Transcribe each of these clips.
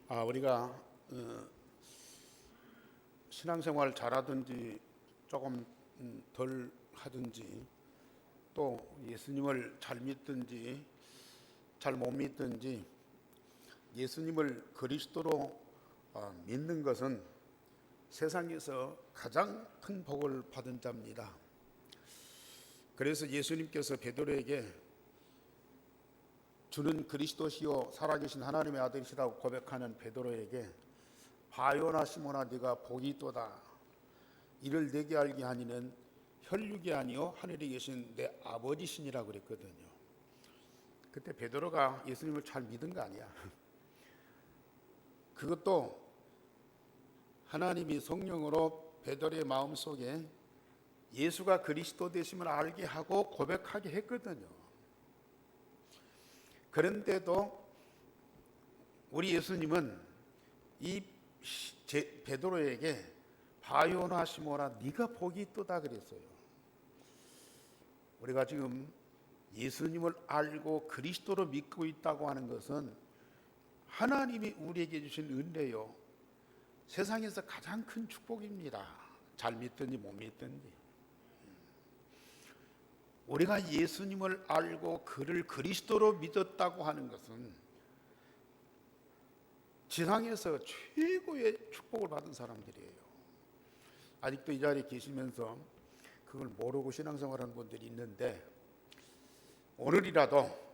우리가 신앙생활 잘하든지 조금 덜 하든지 또 예수님을 잘 믿든지 잘 못 믿든지 예수님을 그리스도로 믿는 것은 세상에서 가장 큰 복을 받은 자입니다. 그래서 예수님께서 베드로에게 주는 그리스도시요 살아계신 하나님의 아들이시라고 고백하는 베드로에게 바요나 시몬아 네가 복이 있도다. 이를 내게 알게 하니는 혈육이 아니요 하늘에 계신 내 아버지시니라고 그랬거든요. 그때 베드로가 예수님을 잘 믿은 거 아니야. 그것도 하나님이 성령으로 베드로의 마음속에 예수가 그리스도 되심을 알게 하고 고백하게 했거든요. 그런데도 우리 예수님은 이 베드로에게 바요나 시몬아 네가 복이 있도다 그랬어요. 우리가 지금 예수님을 알고 그리스도로 믿고 있다고 하는 것은 하나님이 우리에게 주신 은혜요, 세상에서 가장 큰 축복입니다. 잘 믿든지 못 믿든지. 우리가 예수님을 알고 그를 그리스도로 믿었다고 하는 것은 지상에서 최고의 축복을 받은 사람들이에요. 아직도 이 자리에 계시면서 그걸 모르고 신앙생활하는 분들이 있는데, 오늘이라도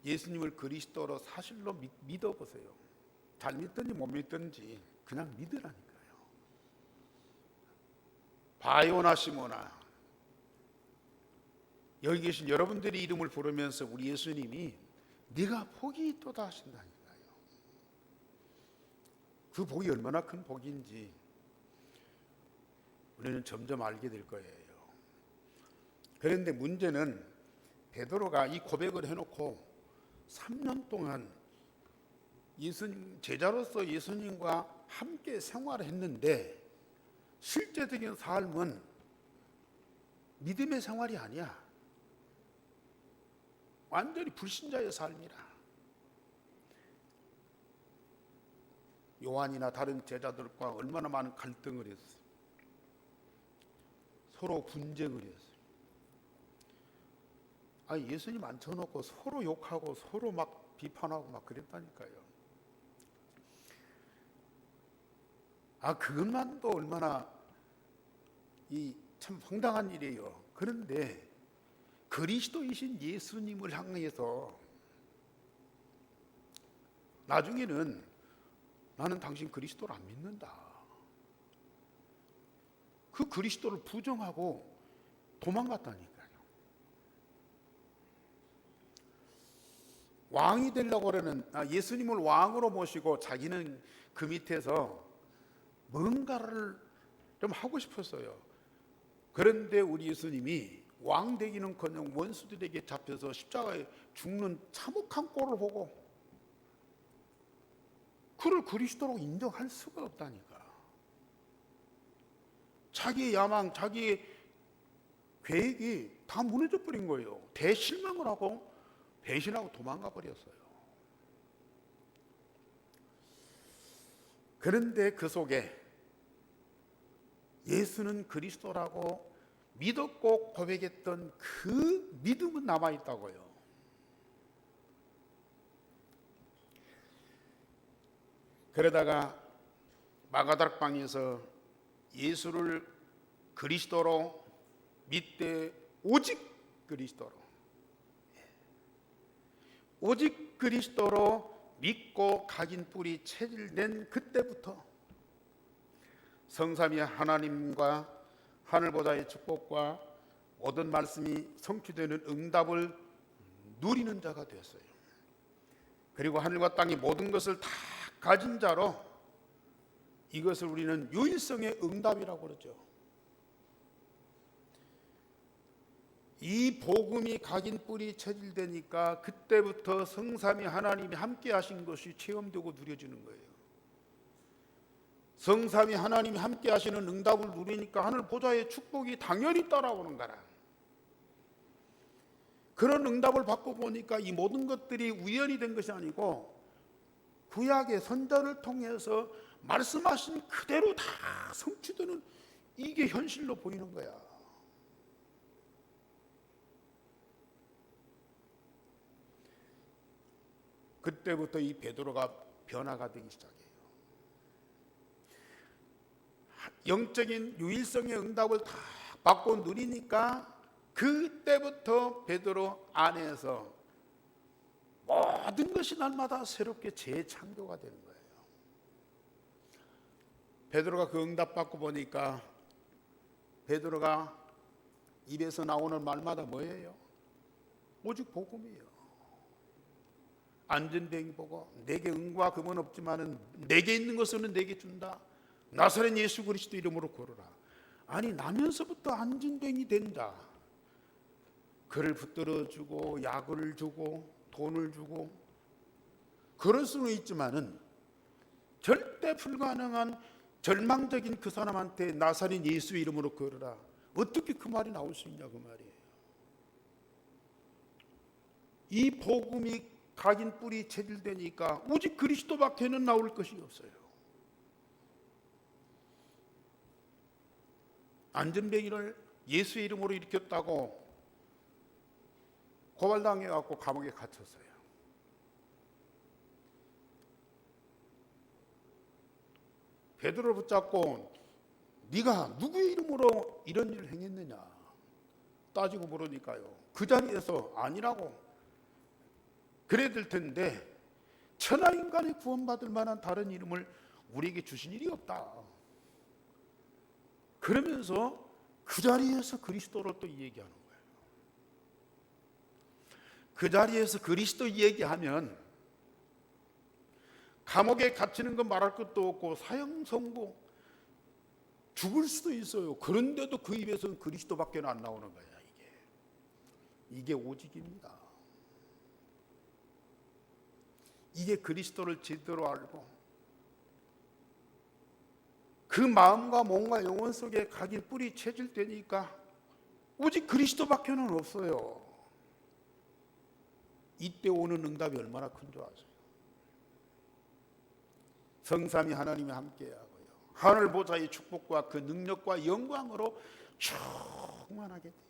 예수님을 그리스도로 사실로 믿어보세요. 잘 믿든지 못 믿든지 그냥 믿으라니까요. 바요나 시몬아, 여기 계신 여러분들의 이름을 부르면서 우리 예수님이 네가 복이 있도다 하신다니까요. 그 복이 얼마나 큰 복인지 우리는 점점 알게 될 거예요. 그런데 문제는 베드로가 이 고백을 해놓고 3년 동안 예수님 제자로서 예수님과 함께 생활했는데 실제적인 삶은 믿음의 생활이 아니야. 완전히 불신자의 삶이라. 요한이나 다른 제자들과 얼마나 많은 갈등을 했어. 서로 분쟁을 했어. 예수님 앉혀놓고 서로 욕하고 서로 막 비판하고 막 그랬다니까요. 그것만도 얼마나 참 황당한 일이에요. 그런데 그리스도이신 예수님을 향해서 나중에는 나는 당신 그리스도를 안 믿는다. 그 그리스도를 부정하고 도망갔다니까요. 왕이 되려고 그러는 예수님을 왕으로 모시고 자기는 그 밑에서 뭔가를 좀 하고 싶었어요. 그런데 우리 예수님이 왕 되기는커녕 원수들에게 잡혀서 십자가에 죽는 참혹한 꼴을 보고 그를 그리스도로 인정할 수가 없다니까. 자기의 야망, 자기의 계획이 다 무너져 버린 거예요. 대실망을 하고 배신하고 도망가 버렸어요. 그런데 그 속에 예수는 그리스도라고 믿었고 고백했던 그 믿음은 남아있다고요. 그러다가 마가다락방에서 예수를 그리스도로 믿되 오직 그리스도로 믿고 각인 뿌리 체질된 그때부터 성삼위 하나님과 하늘보다의 축복과 모든 말씀이 성취되는 응답을 누리는 자가 되었어요. 그리고 하늘과 땅의 모든 것을 다 가진 자로, 이것을 우리는 유일성의 응답이라고 그러죠. 이 복음이 각인 뿌리 체질되니까 그때부터 성삼위 하나님이 함께 하신 것이 체험되고 누려지는 거예요. 성삼위 하나님이 함께 하시는 응답을 누리니까 하늘 보좌의 축복이 당연히 따라오는 거라. 그런 응답을 받고 보니까 이 모든 것들이 우연이 된 것이 아니고 구약의 선자를 통해서 말씀하신 그대로 다 성취되는 이게 현실로 보이는 거야. 그때부터 이 베드로가 변화가 되기 시작해요. 영적인 유일성의 응답을 다 받고 누리니까 그때부터 베드로 안에서 모든 것이 날마다 새롭게 재창조가 되는 거예요. 베드로가 그 응답 받고 보니까 베드로가 입에서 나오는 말마다 뭐예요? 오직 복음이에요. 안전뱅이 보고 내게 은과 금은 없지만은 내게 있는 것은 내게 준다. 나사렛 예수 그리스도 이름으로 걸어라. 아니 나면서부터 안전뱅이 된다. 그를 붙들어주고 약을 주고 돈을 주고 그럴 수는 있지만은 절대 불가능한 절망적인 그 사람한테 나사렛 예수 이름으로 걸어라. 어떻게 그 말이 나올 수 있냐 그 말이에요. 이 복음이 각인 뿌리 체질되니까 오직 그리스도밖에는 나올 것이 없어요. 안전뱅이를 예수의 이름으로 일으켰다고 고발당해갖고 감옥에 갇혔어요. 베드로를 붙잡고 네가 누구의 이름으로 이런 일을 행했느냐 따지고 물으니까요. 그 자리에서 아니라고 그래야 될 텐데 천하인간이 구원받을 만한 다른 이름을 우리에게 주신 일이 없다. 그러면서 그 자리에서 그리스도를 또 얘기하는 거예요. 그 자리에서 그리스도 얘기하면 감옥에 갇히는 건 말할 것도 없고 사형 선고 죽을 수도 있어요. 그런데도 그 입에서는 그리스도밖에 안 나오는 거야. 이게 오직입니다. 이게 그리스도를 제대로 알고 그 마음과 몸과 영혼 속에 각인 뿌리 체질되니까 오직 그리스도밖에는 없어요. 이때 오는 응답이 얼마나 큰 줄 아세요? 성삼위 하나님이 함께하고요. 하늘 보좌의 축복과 그 능력과 영광으로 충만하게 돼요.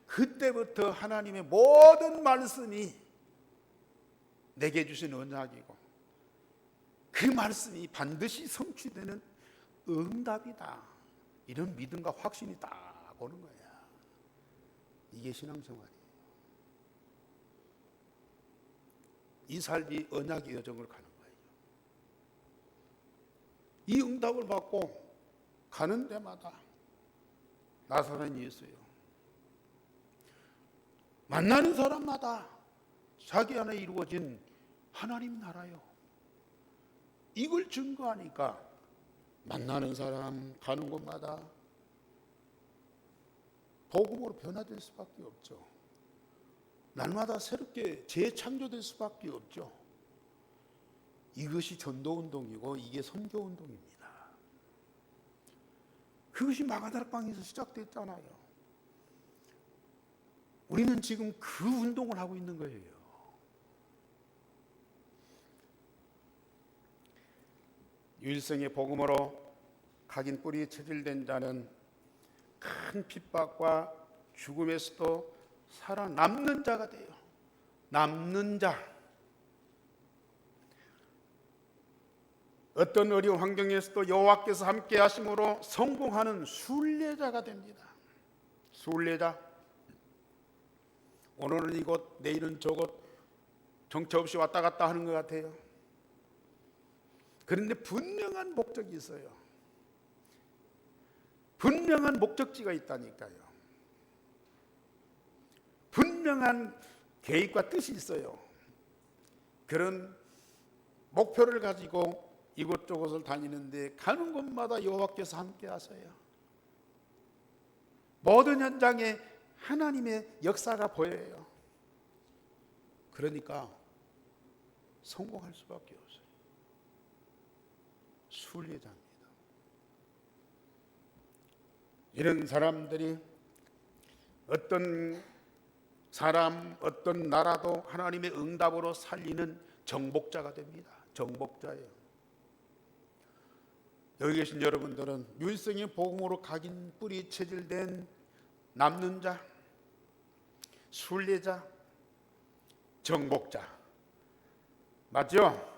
그때부터 하나님의 모든 말씀이 내게 주신 언약이고 그 말씀이 반드시 성취되는 응답이다. 이런 믿음과 확신이 딱 오는 거야. 이게 신앙생활이에요. 이 삶이 언약의 여정을 가는 거예요. 이 응답을 받고 가는 데마다 나사렛 예수요. 만나는 사람마다 자기 안에 이루어진 하나님 나라요. 이걸 증거하니까 만나는 사람 가는 곳마다 복음으로 변화될 수밖에 없죠. 날마다 새롭게 재창조될 수밖에 없죠. 이것이 전도운동이고 이게 선교운동입니다. 그것이 마가다락방에서 시작됐잖아요. 우리는 지금 그 운동을 하고 있는 거예요. 유일성의 복음으로 각인 뿌리 체질된 자는 큰 핍박과 죽음에서도 살아남는 자가 돼요. 남는 자. 어떤 어려운 환경에서도 여호와께서 함께 하심으로 성공하는 순례자가 됩니다. 순례자. 오늘은 이곳, 내일은 저곳 정처 없이 왔다 갔다 하는 것 같아요. 그런데 분명한 목적이 있어요. 분명한 목적지가 있다니까요. 분명한 계획과 뜻이 있어요. 그런 목표를 가지고 이곳저곳을 다니는데 가는 곳마다 여호와께서 함께 하세요. 모든 현장에 하나님의 역사가 보여요. 그러니까 성공할 수밖에 없어요. 순례자입니다. 이런 사람들이 어떤 사람, 어떤 나라도 하나님의 응답으로 살리는 정복자가 됩니다. 정복자예요. 여기 계신 여러분들은 율성의 복음으로 각인 뿌리 체질된 남는 자, 순례자, 정복자 맞죠?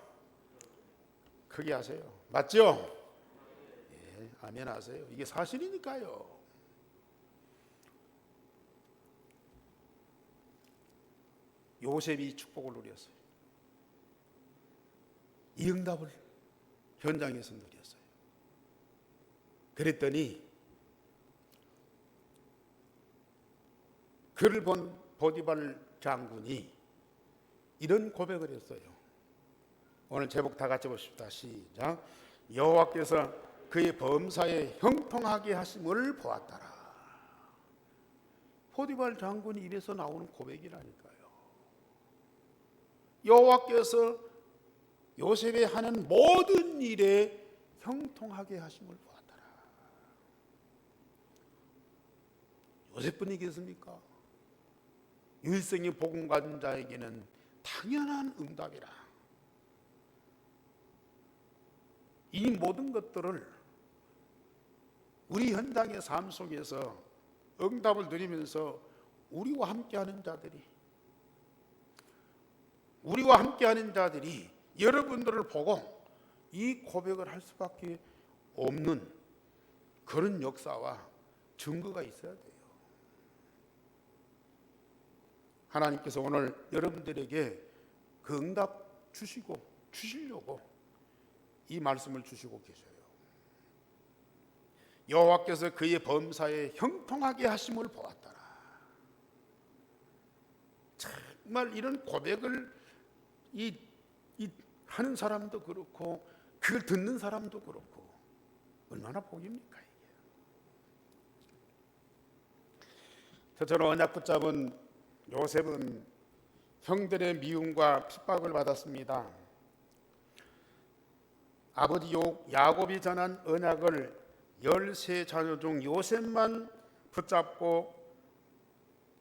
크게 하세요. 맞죠? 예, 아멘 하세요. 이게 사실이니까요. 요셉이 축복을 누렸어요. 이 응답을 현장에서 누렸어요. 그랬더니 그를 본 보디발 장군이 이런 고백을 했어요. 오늘 제목 다 같이 보십시다. 시작. 여호와께서 그의 범사에 형통하게 하심을 보았더라. 보디발 장군이 입에서 나오는 고백이라니까요. 여호와께서 요셉이 하는 모든 일에 형통하게 하심을 보았더라. 요셉뿐이겠습니까? 일생의 복음 가진 자에게는 당연한 응답이라. 이 모든 것들을 우리 현장의 삶 속에서 응답을 누리면서 우리와 함께하는 자들이 여러분들을 보고 이 고백을 할 수밖에 없는 그런 역사와 증거가 있어야 돼요. 하나님께서 오늘 여러분들에게 그 응답 주시려고 이 말씀을 주시고 계셔요. 여호와께서 그의 범사에 형통하게 하심을 보았더라. 정말 이런 고백을 하는 사람도 그렇고 그걸 듣는 사람도 그렇고 얼마나 복입니까 이게. 저처럼 언약 붙잡은 요셉은 형들의 미움과 핍박을 받았습니다. 아버지 야곱이 전한 언약을 13자녀 중 요셉만 붙잡고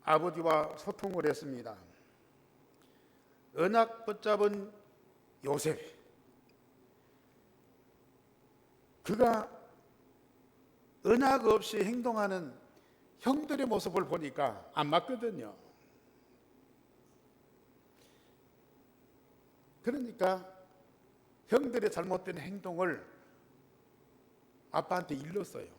아버지와 소통을 했습니다. 언약 붙잡은 요셉, 그가 언약 없이 행동하는 형들의 모습을 보니까 안 맞거든요. 그러니까 형들의 잘못된 행동을 아빠한테 일렀어요.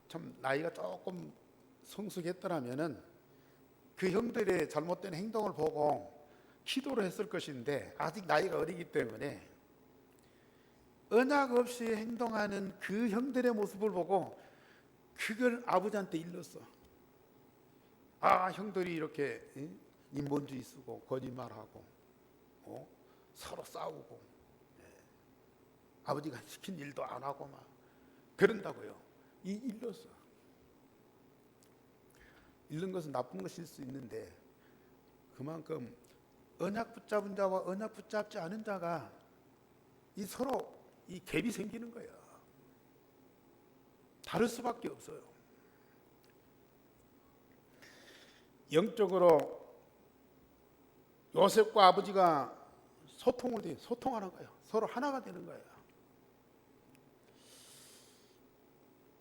참 나이가 조금 성숙했더라면은 그 형들의 잘못된 행동을 보고 기도를 했을 것인데 아직 나이가 어리기 때문에 언약 없이 행동하는 그 형들의 모습을 보고 그걸 아버지한테 일렀어. 아, 형들이 이렇게 인본주의 쓰고 거짓말하고 서로 싸우고 아버지가 시킨 일도 안 하고 막 그런다고요. 일렀어. 잃는 것은 나쁜 것일 수 있는데 그만큼 언약 붙잡은 자와 언약 붙잡지 않은 자가 서로 갭이 생기는 거예요. 다를 수밖에 없어요. 영적으로 요셉과 아버지가 소통하는 거예요. 서로 하나가 되는 거예요.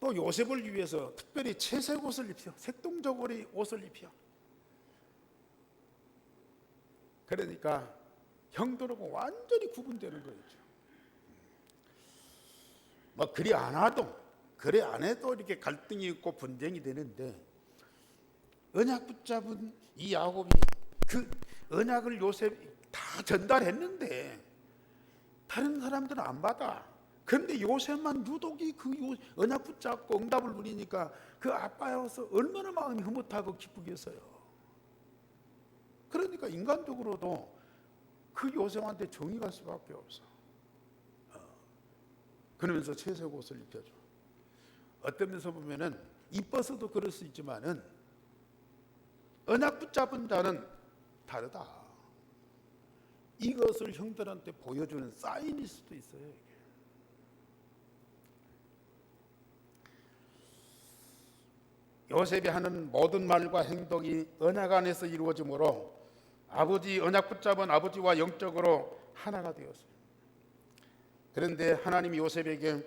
또 요셉을 위해서 특별히 채색 옷을 입혀, 색동적으로 옷을 입혀. 그러니까 형들하고 완전히 구분되는 거죠. 뭐 그래 안 해도 이렇게 갈등이 있고 분쟁이 되는데 언약 붙잡은 이 야곱이 그 언약을 요셉이 다 전달했는데 다른 사람들은 안 받아. 그런데 요셉만 유독이 그 언약 붙잡고 응답을 누리니까 그 아빠여서 얼마나 마음이 흐뭇하고 기쁘겠어요. 그러니까 인간적으로도 그 요셉한테 정이 갈 수밖에 없어. 그러면서 채색 옷을 입혀줘. 어떤 면에서 보면은 이뻐서도 그럴 수 있지만은 언약 붙잡은 자는 다르다. 이것을 형들한테 보여주는 사인일 수도 있어요. 이게. 요셉이 하는 모든 말과 행동이 언약 안에서 이루어지므로 아버지 언약 붙잡은 아버지와 영적으로 하나가 되었어요. 그런데 하나님이 요셉에게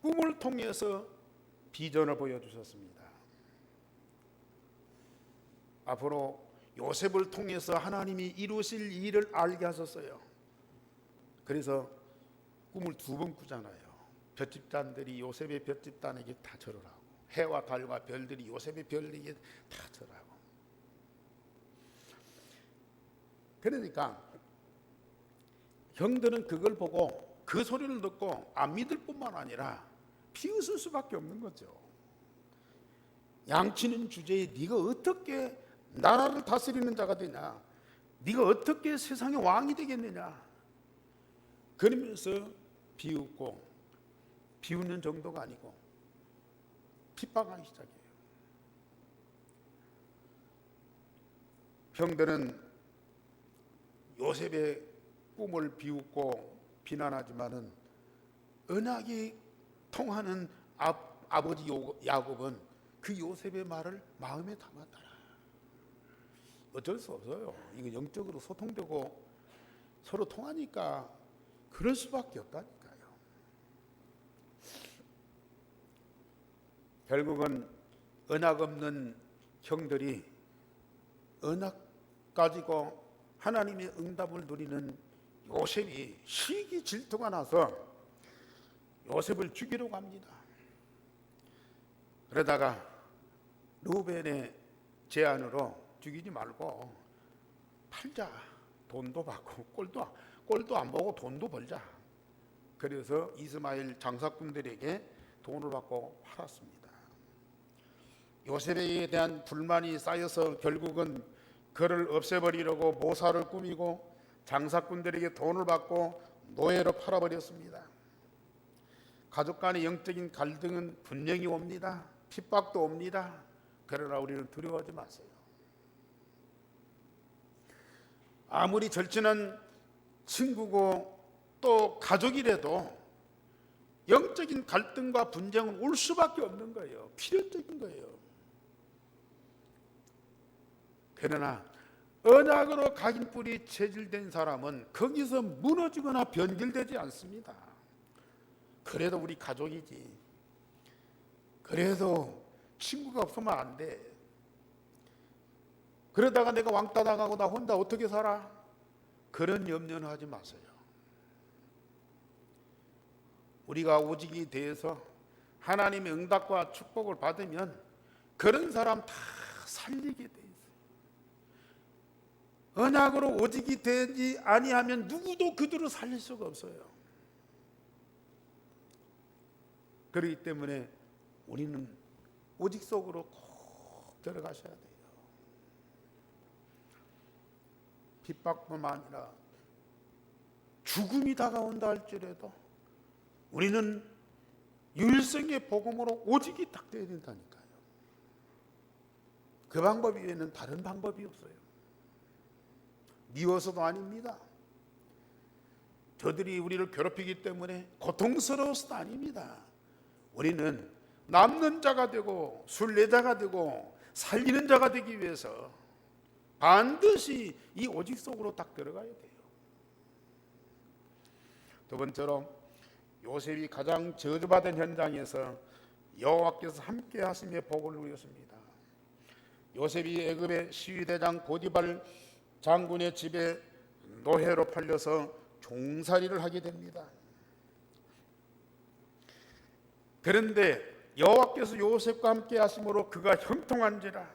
꿈을 통해서 비전을 보여주셨습니다. 앞으로 요셉을 통해서 하나님이 이루실 일을 알게 하셨어요. 그래서 꿈을 2번 꾸잖아요. 볏집단들이 요셉의 볏집단에게 다 절하고, 해와 달과 별들이 요셉의 별에게 다 절하고. 그러니까 형들은 그걸 보고 그 소리를 듣고 안 믿을 뿐만 아니라 비웃을 수밖에 없는 거죠. 양치는 주제에 네가 어떻게 나라를 다스리는 자가 되냐, 네가 어떻게 세상의 왕이 되겠느냐, 그러면서 비웃고, 비웃는 정도가 아니고 핍박하기 시작해요. 형들은 요셉의 꿈을 비웃고 비난하지만은 언약이 통하는 아버지 야곱은 그 요셉의 말을 마음에 담았더라. 어쩔 수 없어요. 이거 영적으로 소통되고 서로 통하니까 그럴 수밖에 없다니까요. 결국은 언약 없는 형들이 언약 가지고 하나님의 응답을 누리는 요셉이 시기 질투가 나서 요셉을 죽이려고 합니다. 그러다가 루벤의 제안으로 죽이지 말고 팔자, 돈도 받고 꼴도 안 보고 돈도 벌자. 그래서 이스마엘 장사꾼들에게 돈을 받고 팔았습니다. 요셉에 대한 불만이 쌓여서 결국은 그를 없애버리려고 모사를 꾸미고 장사꾼들에게 돈을 받고 노예로 팔아버렸습니다. 가족 간의 영적인 갈등은 분명히 옵니다. 핍박도 옵니다. 그러나 우리는 두려워하지 마세요. 아무리 절친한 친구고 또 가족이라도 영적인 갈등과 분쟁은 올 수밖에 없는 거예요. 필연적인 거예요. 그러나 언약으로 각인뿔이 체질된 사람은 거기서 무너지거나 변질되지 않습니다. 그래도 우리 가족이지, 그래도 친구가 없으면 안 돼, 그러다가 내가 왕따 당하고 나 혼자 어떻게 살아? 그런 염려는 하지 마세요. 우리가 오직이 대해서 하나님의 응답과 축복을 받으면 그런 사람 다 살리게 돼 있어요. 언약으로 오직이 되지 아니하면 누구도 그들을 살릴 수가 없어요. 그렇기 때문에 우리는 오직 속으로 꼭 들어가셔야 돼요. 핍박뿐만 아니라 죽음이 다가온다 할지라도 우리는 유일성의 복음으로 오직이 딱 돼야 된다니까요. 그 방법 외에는 다른 방법이 없어요. 미워서도 아닙니다. 저들이 우리를 괴롭히기 때문에 고통스러워서도 아닙니다. 우리는 남는 자가 되고 순례자가 되고 살리는 자가 되기 위해서 반드시 이 오직 속으로 딱 들어가야 돼요. 두 번째로 요셉이 가장 저주받은 현장에서 여호와께서 함께 하심의 복을 누렸습니다. 요셉이 애굽의 시위대장 보디발 장군의 집에 노예로 팔려서 종살이를 하게 됩니다. 그런데 여호와께서 요셉과 함께 하심으로 그가 형통한지라.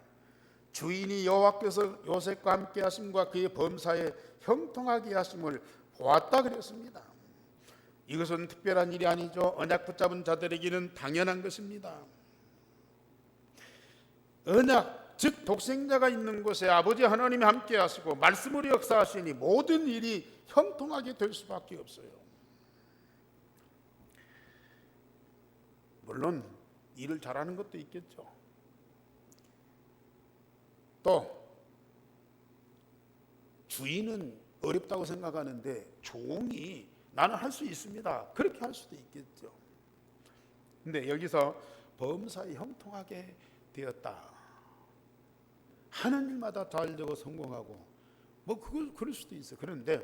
주인이 여호와께서 요셉과 함께 하심과 그의 범사에 형통하게 하심을 보았다 그랬습니다. 이것은 특별한 일이 아니죠. 언약 붙잡은 자들에게는 당연한 것입니다. 언약, 즉 독생자가 있는 곳에 아버지 하나님이 함께 하시고 말씀으로 역사하시니 모든 일이 형통하게 될 수밖에 없어요. 물론 일을 잘하는 것도 있겠죠. 또 주인은 어렵다고 생각하는데 종이 나는 할 수 있습니다, 그렇게 할 수도 있겠죠. 근데 여기서 범사에 형통하게 되었다. 하는 일마다 잘 되고 성공하고 뭐 그걸 그럴 수도 있어요. 그런데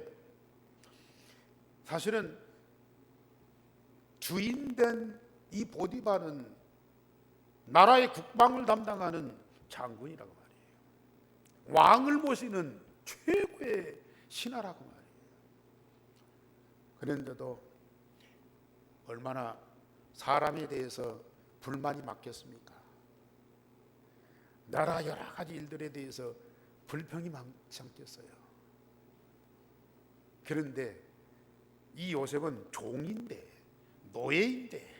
사실은 주인된 이 보디발은 나라의 국방을 담당하는 장군이라고 말이에요. 왕을 모시는 최고의 신하라고 말이에요. 그런데도 얼마나 사람에 대해서 불만이 많겠습니까? 나라 여러 가지 일들에 대해서 불평이 많지 않겠어요? 그런데 이 요셉은 종인데, 노예인데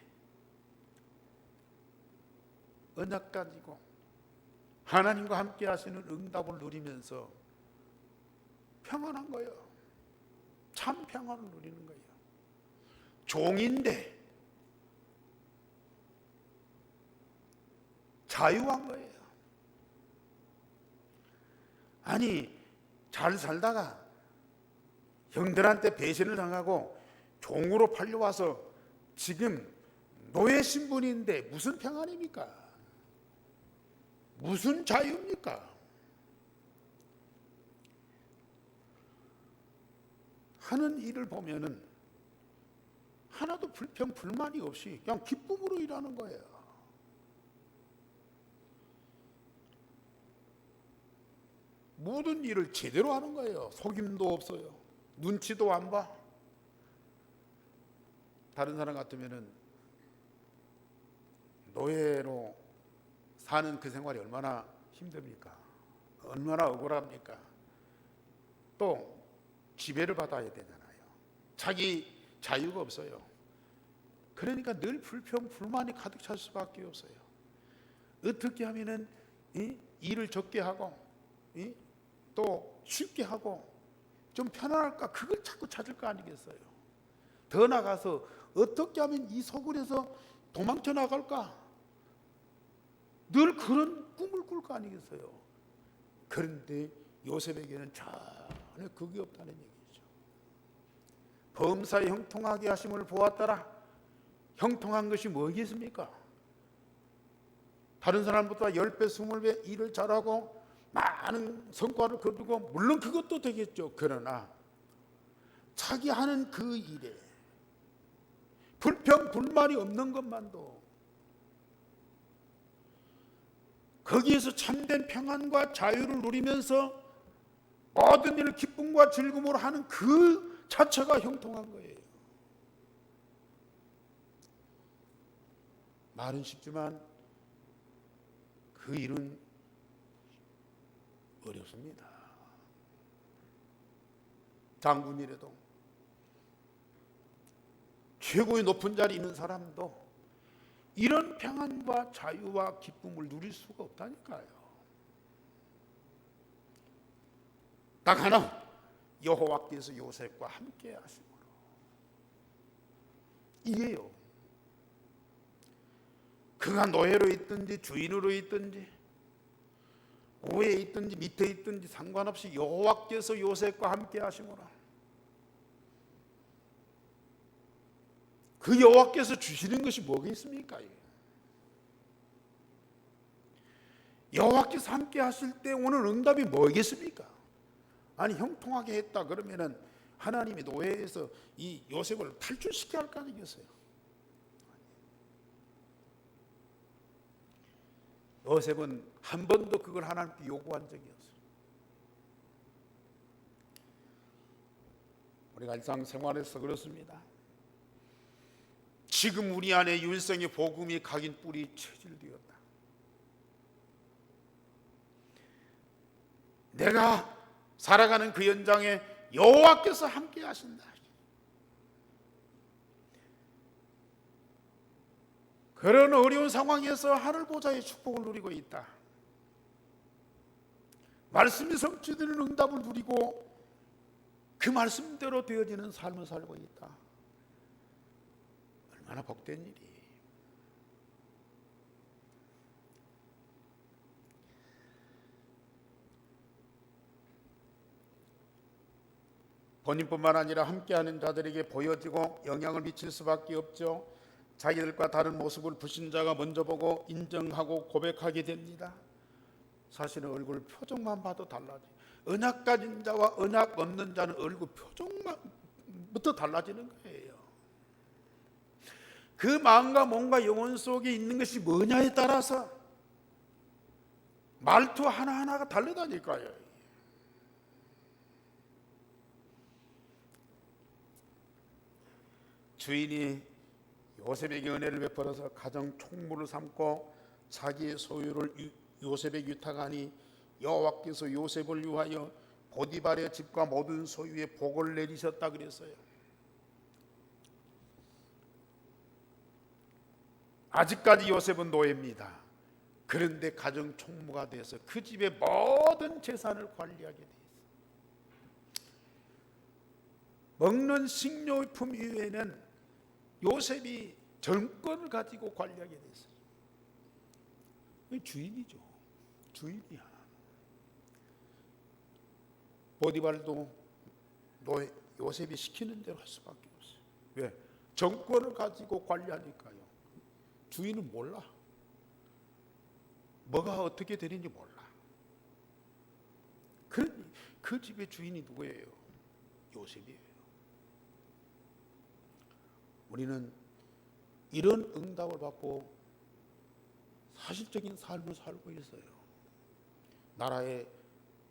언약 가지고 하나님과 함께 하시는 응답을 누리면서 평안한 거예요. 참 평안을 누리는 거예요. 종인데 자유한 거예요. 아니, 잘 살다가 형들한테 배신을 당하고 종으로 팔려와서 지금 노예 신분인데 무슨 평안입니까? 무슨 자유입니까? 하는 일을 보면은 하나도 불평 불만이 없이 그냥 기쁨으로 일하는 거예요. 모든 일을 제대로 하는 거예요. 속임도 없어요. 눈치도 안 봐. 다른 사람 같으면은 노예로 사는 그 생활이 얼마나 힘듭니까? 얼마나 억울합니까? 또 지배를 받아야 되잖아요. 자기 자유가 없어요. 그러니까 늘 불평 불만이 가득 찰 수밖에 없어요. 어떻게 하면은 일을 적게 하고 또 쉽게 하고 좀 편안할까, 그걸 자꾸 찾을 거 아니겠어요? 더 나가서 어떻게 하면 이 속을에서 도망쳐 나갈까, 늘 그런 꿈을 꿀 거 아니겠어요? 그런데 요셉에게는 전혀 그게 없다는 얘기죠. 범사에 형통하게 하심을 보았더라. 형통한 것이 뭐겠습니까? 다른 사람보다 10배, 20배 일을 잘하고 많은 성과를 거두고, 물론 그것도 되겠죠. 그러나 자기 하는 그 일에 불평 불만이 없는 것만도 거기에서 참된 평안과 자유를 누리면서 모든 일을 기쁨과 즐거움으로 하는 그 자체가 형통한 거예요. 말은 쉽지만 그 일은 어렵습니다. 장군이라도, 최고의 높은 자리에 있는 사람도 이런 평안과 자유와 기쁨을 누릴 수가 없다니까요. 딱 하나, 여호와께서 요셉과 함께 하심으로. 이게요. 그가 노예로 있든지 주인으로 있든지 고에 있든지 밑에 있든지 상관없이 여호와께서 요셉과 함께 하심으로. 그 여호와께서 주시는 것이 뭐겠습니까? 여호와께서 함께 하실 때 오는 응답이 뭐겠습니까? 아니, 형통하게 했다 그러면은 하나님이 노예에서 이 요셉을 탈출시켜야 할 거 아니겠어요? 요셉은 한 번도 그걸 하나님께 요구한 적이 없어요. 우리가 일상생활에서 그렇습니다. 지금 우리 안에 율성의 복음이 각인 뿌리 체질되었다. 내가 살아가는 그 현장에 여호와께서 함께 하신다. 그런 어려운 상황에서 하늘 보좌의 축복을 누리고 있다. 말씀이 성취되는 응답을 누리고 그 말씀대로 되어지는 삶을 살고 있다. 얼마나 복된 일이. 본인뿐만 아니라 함께하는 자들에게 보여지고 영향을 미칠 수밖에 없죠. 자기들과 다른 모습을 불신자가 먼저 보고 인정하고 고백하게 됩니다. 사실은 얼굴 표정만 봐도 달라져. 언약 가진 자와 언약 없는 자는 얼굴 표정만부터 달라지는 거예요. 그 마음과 몸과 영혼 속에 있는 것이 뭐냐에 따라서 말투 하나하나가 다르다니까요. 주인이 요셉에게 은혜를 베풀어서 가정 총무를 삼고 자기의 소유를 요셉에게 유탁하니 여호와께서 요셉을 위하여 보디발의 집과 모든 소유에 복을 내리셨다 그랬어요. 아직까지 요셉은 노예입니다. 그런데 가정 총무가 돼서 그 집의 모든 재산을 관리하게 돼 있어요. 먹는 식료품 이외에는 요셉이 정권을 가지고 관리하게 돼 있어요. 주인이죠. 주인이야. 보디발도 요셉이 시키는 대로 할 수밖에 없어요. 왜? 정권을 가지고 관리하니까요. 주인은 몰라. 뭐가 어떻게 되는지 몰라. 그 집의 주인이 누구예요? 요셉이에요. 우리는 이런 응답을 받고 사실적인 삶을 살고 있어요. 나라의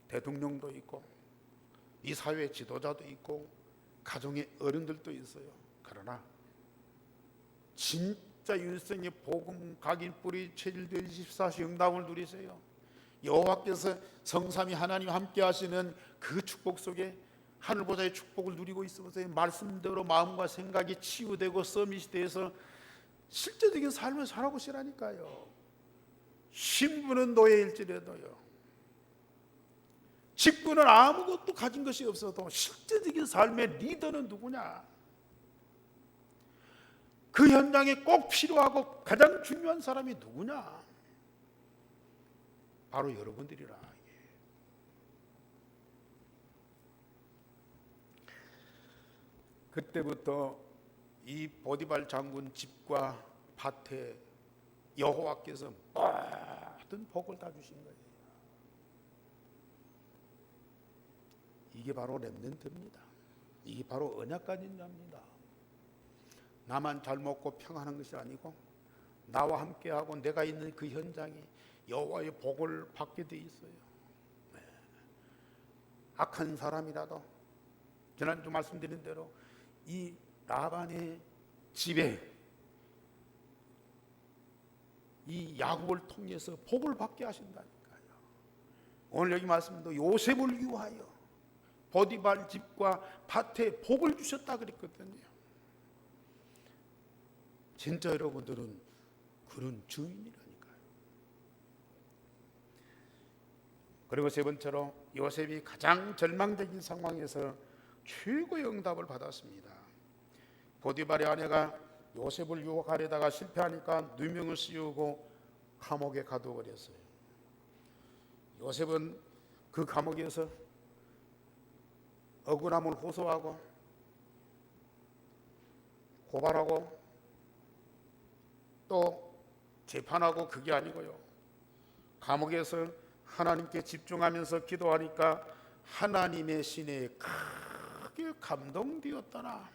대통령도 있고 이 사회의 지도자도 있고 가정의 어른들도 있어요. 그러나 진짜 일생의 복음 각인 뿌리 체질되리 14시 응답을 누리세요. 여호와께서 성삼위 하나님 함께 하시는 그 축복 속에 하늘보좌의 축복을 누리고 있으면서 말씀대로 마음과 생각이 치유되고 서밋이 돼서 실제적인 삶을 살아보시라니까요. 신분은 노예일지라도요, 직분은 아무것도 가진 것이 없어도 실제적인 삶의 리더는 누구냐? 그 현장에 꼭 필요하고 가장 중요한 사람이 누구냐? 바로 여러분들이라. 그때부터 이 보디발 장군 집과 밭에 여호와께서 모든 복을 다 주신 거예요. 이게 바로 렘넌트입니다. 이게 바로 언약 가진 자입니다. 나만 잘 먹고 평안한 것이 아니고 나와 함께하고 내가 있는 그 현장에 여호와의 복을 받게 돼 있어요. 네. 악한 사람이라도 지난주 말씀드린 대로 이 라반의 집에 이 야곱을 통해서 복을 받게 하신다니까요. 오늘 여기 말씀도 요셉을 위하여 보디발 집과 밭에 복을 주셨다 그랬거든요. 진짜 여러분들은 그런 주인이라니까요. 그리고 세 번째로 요셉이 가장 절망적인 상황에서 최고의 응답을 받았습니다. 보디발의 아내가 요셉을 유혹하려다가 실패하니까 누명을 씌우고 감옥에 가둬버렸어요. 요셉은 그 감옥에서 억울함을 호소하고 고발하고 또 재판하고, 그게 아니고요, 감옥에서 하나님께 집중하면서 기도하니까 하나님의 신에 크게 감동되었더라.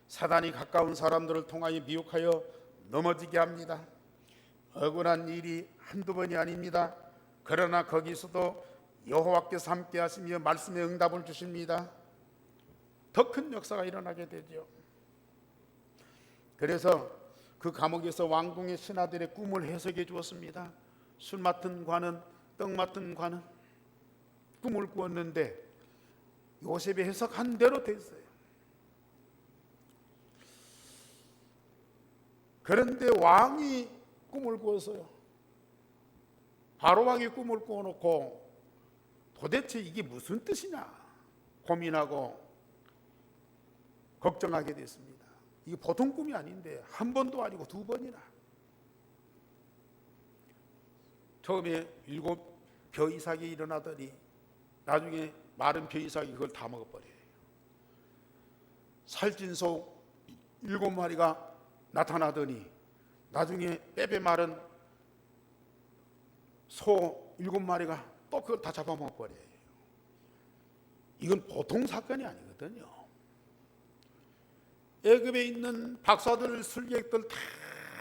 사단이 가까운 사람들을 통하여 미혹하여 넘어지게 합니다. 억울한 일이 한두 번이 아닙니다. 그러나 거기서도 여호와께서 함께 하시며 말씀의 응답을 주십니다. 더 큰 역사가 일어나게 되죠. 그래서 그 감옥에서 왕궁의 신하들의 꿈을 해석해 주었습니다. 술 맡은 관은, 떡 맡은 관은 꿈을 꾸었는데 요셉이 해석한 대로 됐어요. 그런데 왕이 꿈을 꾸었어요. 바로 왕이 꿈을 꾸어놓고 도대체 이게 무슨 뜻이냐 고민하고 걱정하게 됐습니다. 이게 보통 꿈이 아닌데 한 번도 아니고 두 번이나. 처음에 7벼 이삭이 일어나더니 나중에 마른 벼 이삭이 그걸 다 먹어버려요. 살찐 소 7마리가 나타나더니 나중에 빼빼 마른 소 7마리가 또 그걸 다 잡아먹어버려요. 이건 보통 사건이 아니거든요. 애굽에 있는 박사들, 술객들 다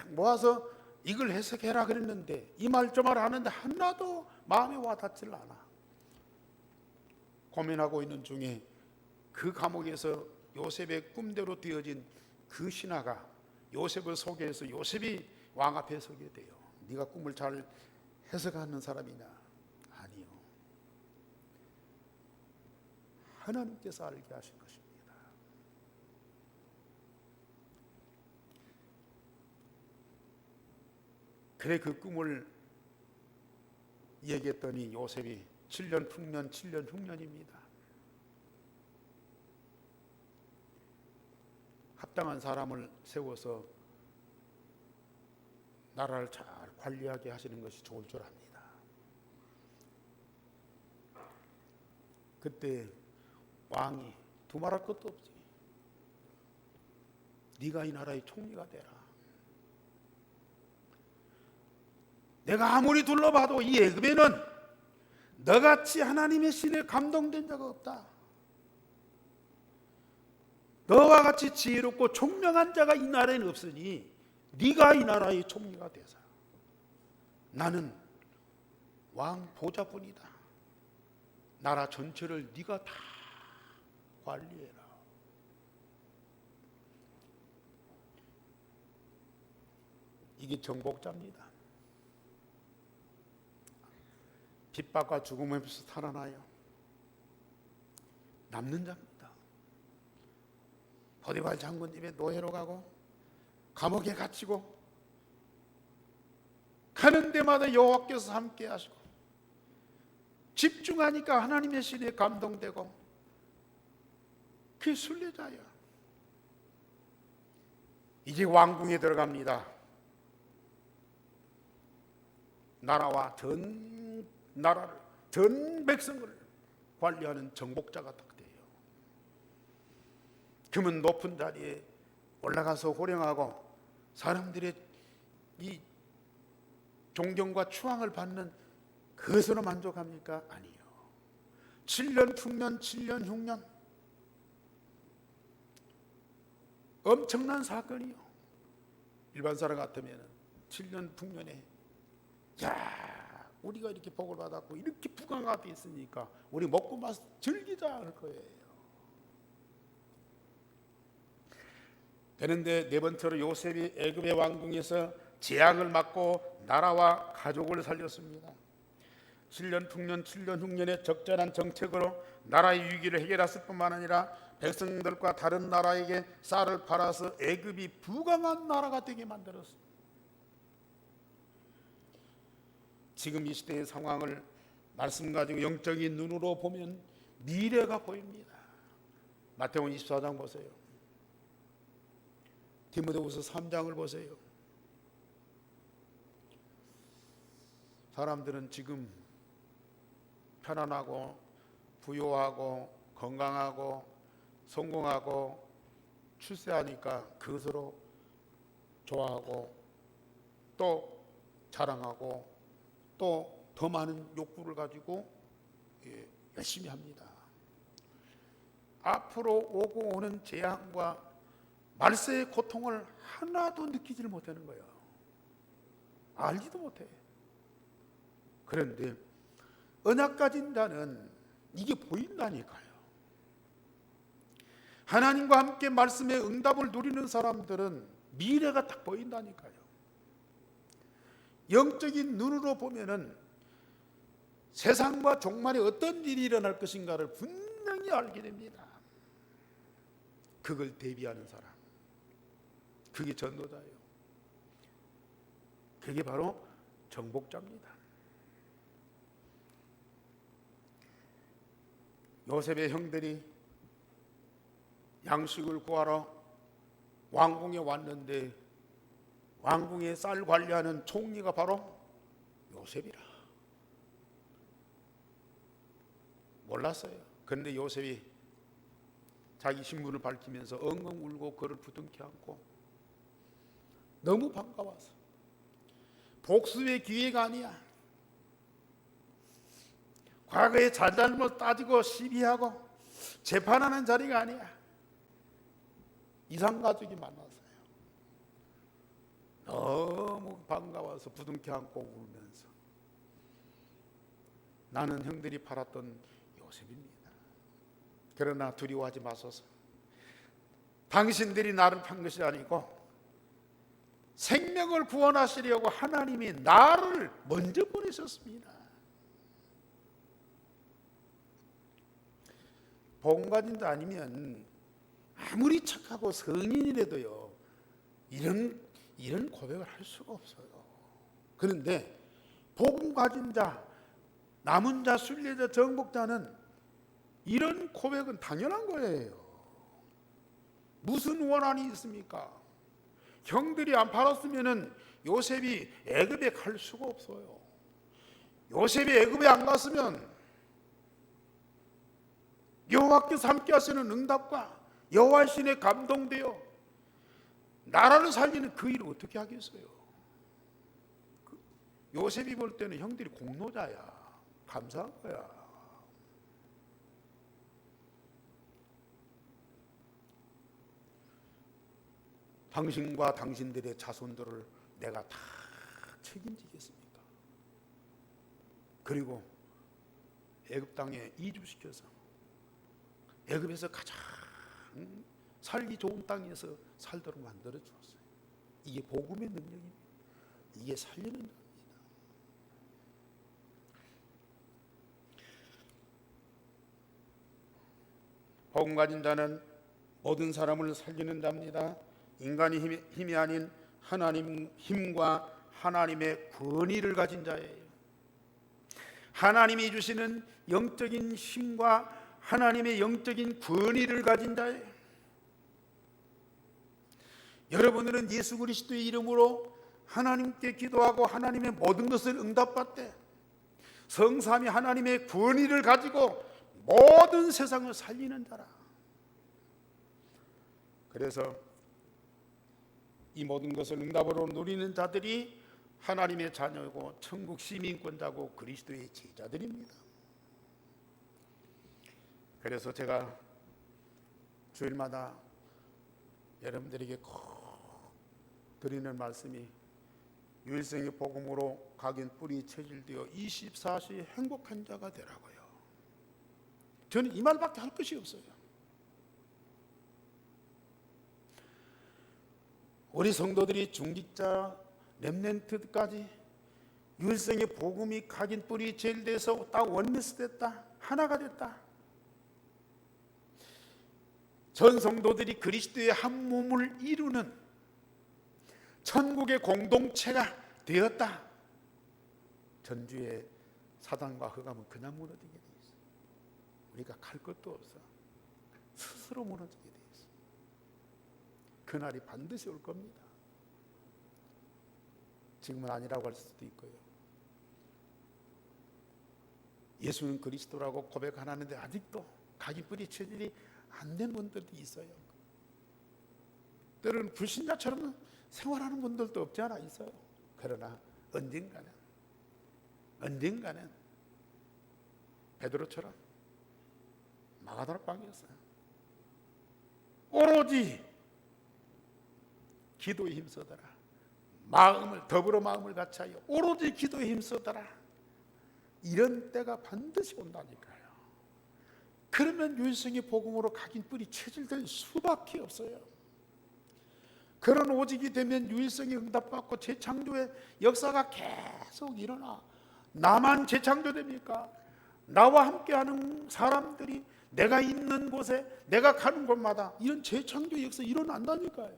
모아서 이걸 해석해라 그랬는데 이 말 저 말 하는데 하나도 마음에 와닿질 않아. 고민하고 있는 중에 그 감옥에서 요셉의 꿈대로 되어진 그 신하가 요셉을 소개해서 요셉이 왕 앞에 서게 돼요. 네가 꿈을 잘 해석하는 사람이냐? 아니요. 하나님께서 알게 하신 것입니다. 그래 그 꿈을 얘기했더니 요셉이 7년 풍년 7년 흉년입니다. 합당한 사람을 세워서 나라를 잘 관리하게 하시는 것이 좋을 줄 압니다. 그때 왕이 두말할 것도 없지. 네가 이 나라의 총리가 되라. 내가 아무리 둘러봐도 이 애굽에는 너같이 하나님의 신에 감동된 자가 없다. 너와 같이 지혜롭고 총명한 자가 이 나라에는 없으니 네가 이 나라의 총리가 되사. 나는 왕 보좌뿐이다. 나라 전체를 네가 다 관리해라. 이게 정복자입니다. 핍박과 죽음에서 살아나요. 남는 자입니다. 보디발 장군 집에 노예로 가고 감옥에 갇히고 가는 데마다 여호와께서 함께 하시고 집중하니까 하나님의 신에 감동되고 그게 순례자야. 이제 왕궁에 들어갑니다. 나라와 나라를 전 백성을 관리하는 정복자가 딱 돼요. 그러면 높은 자리에 올라가서 호령하고 사람들의 이 존경과 추앙을 받는 그것으로 만족합니까? 아니요. 7년 풍년 7년 흉년 엄청난 사건이요. 일반 사람 같으면 7년 풍년에 야 우리가 이렇게 복을 받았고 이렇게 부강가 돼 있으니까 우리 먹고 마셔 즐기자 할 거예요. 그런데 네 번째로 요셉이 애굽의 왕궁에서 재앙을 막고 나라와 가족을 살렸습니다. 7년 풍년 7년 흉년의 적절한 정책으로 나라의 위기를 해결했을 뿐만 아니라 백성들과 다른 나라에게 쌀을 팔아서 애굽이 부강한 나라가 되게 만들었습니다. 지금 이 시대의 상황을 말씀 가지고 영적인 눈으로 보면 미래가 보입니다. 마태복음 24장 보세요. 디모데후서 3장을 보세요. 사람들은 지금 편안하고 부유하고 건강하고 성공하고 출세하니까 그것으로 좋아하고 또 자랑하고 또 더 많은 욕구를 가지고 열심히 합니다. 앞으로 오고 오는 재앙과 말세의 고통을 하나도 느끼지를 못하는 거예요. 알지도 못해. 그런데 언약 가진 자는 이게 보인다니까요. 하나님과 함께 말씀의 응답을 누리는 사람들은 미래가 딱 보인다니까요. 영적인 눈으로 보면은 세상과 종말에 어떤 일이 일어날 것인가를 분명히 알게 됩니다. 그걸 대비하는 사람, 그게 전도자예요. 그게 바로 정복자입니다. 요셉의 형들이 양식을 구하러 왕궁에 왔는데 왕궁에 쌀 관리하는 총리가 바로 요셉이라. 몰랐어요. 그런데 요셉이 자기 신분을 밝히면서 엉엉 울고 그를 부둥켜 안고 너무 반가워서 복수의 기회가 아니야. 과거에 잘잘못 따지고 시비하고 재판하는 자리가 아니야. 이산가족이 만났어요. 너무 반가워서 부둥켜 안고 울면서, 나는 형들이 팔았던 요셉입니다. 그러나 두려워하지 마소서. 당신들이 나를 판 것이 아니고 생명을 구원하시려고 하나님이 나를 먼저 보내셨습니다. 복음 가진 자 아니면 아무리 착하고 성인이라도요, 이런 고백을 할 수가 없어요. 그런데 복음 가진 자, 남은 자, 순례자, 정복자는 이런 고백은 당연한 거예요. 무슨 원한이 있습니까? 형들이 안 팔았으면은 요셉이 애굽에 갈 수가 없어요. 요셉이 애굽에 안 갔으면 여호와께서 함께 하시는 응답과 여호와의 신에 감동되어 나라를 살리는 그 일을 어떻게 하겠어요? 요셉이 볼 때는 형들이 공로자야. 감사한 거야. 당신과 당신들의 자손들을 내가 다 책임지겠습니다. 그리고 애굽 땅에 이주시켜서 애굽에서 가장 살기 좋은 땅에서 살도록 만들어 주었어요. 이게 복음의 능력입니다. 이게 살리는 자입니다. 복음 가진 자는 모든 사람을 살리는 자입니다. 인간의 힘이 아닌 하나님 힘과 하나님의 권위를 가진 자예요. 하나님이 주시는 영적인 힘과 하나님의 영적인 권위를 가진 자예요. 여러분들은 예수 그리스도의 이름으로 하나님께 기도하고 하나님의 모든 것을 응답받되 성삼위 하나님의 권위를 가지고 모든 세상을 살리는 자라. 그래서 이 모든 것을 응답으로 누리는 자들이 하나님의 자녀고 천국 시민권자고 그리스도의 제자들입니다. 그래서 제가 주일마다 여러분들에게 꼭 드리는 말씀이 유일성의 복음으로 각인 뿌리 체질되어 24시 행복한 자가 되라고요. 저는 이 말밖에 할 것이 없어요. 우리 성도들이 중직자 렘넌트까지 유일성의 복음이 각인 뿌리 체질돼서 딱 원리스 됐다, 하나가 됐다. 전 성도들이 그리스도의 한 몸을 이루는 천국의 공동체가 되었다. 전주의 사단과 흑암은 그냥 무너지게 돼 있어. 우리가 갈 것도 없어. 스스로 무너지게 돼 있어. 그날이 반드시 올 겁니다. 지금은 아니라고 할 수도 있고요. 예수는 그리스도라고 고백하는데 아직도 각인 뿌리 체질이 안 된 분들도 있어요. 때로는 불신자처럼 생활하는 분들도 없지 않아 있어요. 그러나 언젠가는 베드로처럼 마가다라 빵이었어요. 오로지 기도에 힘써더라. 더불어 마음을 같이하여 오로지 기도에 힘써더라. 이런 때가 반드시 온다니까요. 그러면 유일성의 복음으로 각인 뿌리 체질될 수밖에 없어요. 그런 오직이 되면 유일성이 응답받고 재창조의 역사가 계속 일어나. 나만 재창조됩니까? 나와 함께하는 사람들이 내가 있는 곳에, 내가 가는 곳마다 이런 재창조 역사 일어난다니까요.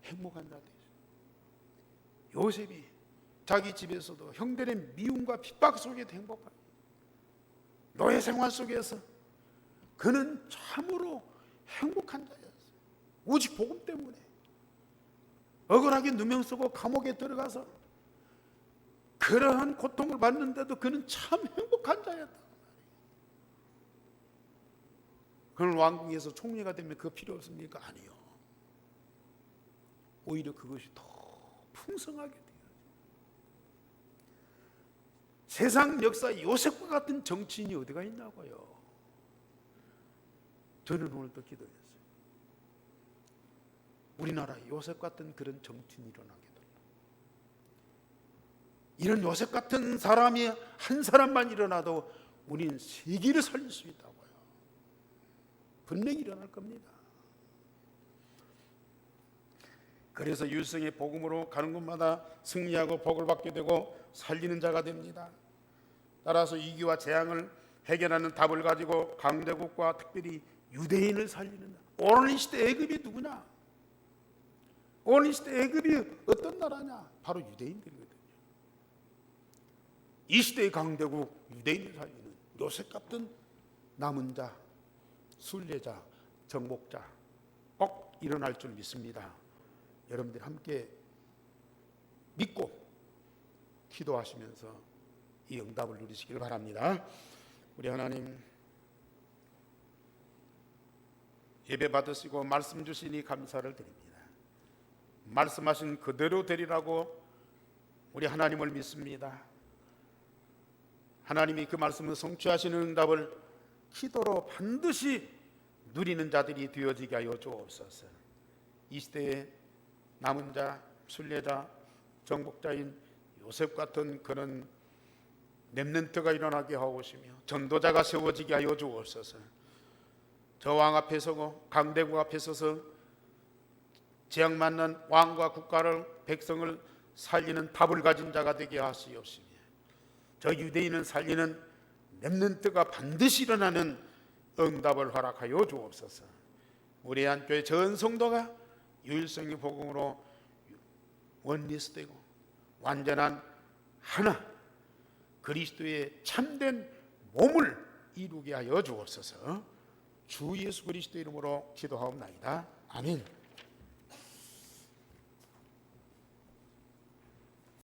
행복한 자들. 요셉이 자기 집에서도 형들의 미움과 핍박 속에도 행복하고 노예 생활 속에서 그는 참으로 행복한 자였어요. 오직 복음 때문에 억울하게 누명 쓰고 감옥에 들어가서 그러한 고통을 받는데도 그는 참 행복한 자였다. 그는 왕궁에서 총리가 되면 그거 필요 없습니까? 아니요. 오히려 그것이 더 풍성하게 돼요. 세상 역사 요셉과 같은 정치인이 어디가 있냐고요. 저는 오늘도 기도했어요. 우리나라에 요셉 같은 그런 정치인이 일어나게 달라. 이런 요셉 같은 사람이 한 사람만 일어나도 우리는 세계를 살릴 수 있다고요. 분명히 일어날 겁니다. 그래서 율성의 복음으로 가는 곳마다 승리하고 복을 받게 되고 살리는 자가 됩니다. 따라서 위기와 재앙을 해결하는 답을 가지고 강대국과 특별히 유대인을 살리는, 오늘 이 시대 애굽이 누구냐? 오늘 이 시대 애굽이 어떤 나라냐? 바로 유대인들이거든요. 이 시대의 강대국 유대인을 살리는 요셉 같은 남은 자, 순례자, 정복자 꼭 일어날 줄 믿습니다. 여러분들 함께 믿고 기도하시면서 이 응답을 누리시길 바랍니다. 우리 하나님, 예배 받으시고 말씀 주시니 감사를 드립니다. 말씀하신 그대로 되리라고 우리 하나님을 믿습니다. 하나님이 그 말씀을 성취하시는 응답을 기도로 반드시 누리는 자들이 되어지게 하여 주옵소서. 이 시대에 남은 자, 순례자, 정복자인 요셉 같은 그런 렘넌트가 일어나게 하옵시며 전도자가 세워지게 하여 주옵소서. 저 왕 앞에 서고 강대국 앞에 서서 재앙 맞는 왕과 국가를, 백성을 살리는 답을 가진 자가 되게 하시옵시며 저 유대인을 살리는 렘넌트가 반드시 일어나는 응답을 허락하여 주옵소서. 우리 한교회 전 성도가 유일성의 복음으로 원리스되고 완전한 하나 그리스도의 참된 몸을 이루게 하여 주옵소서. 주 예수 그리스도 이름으로 기도하옵나이다. 아멘.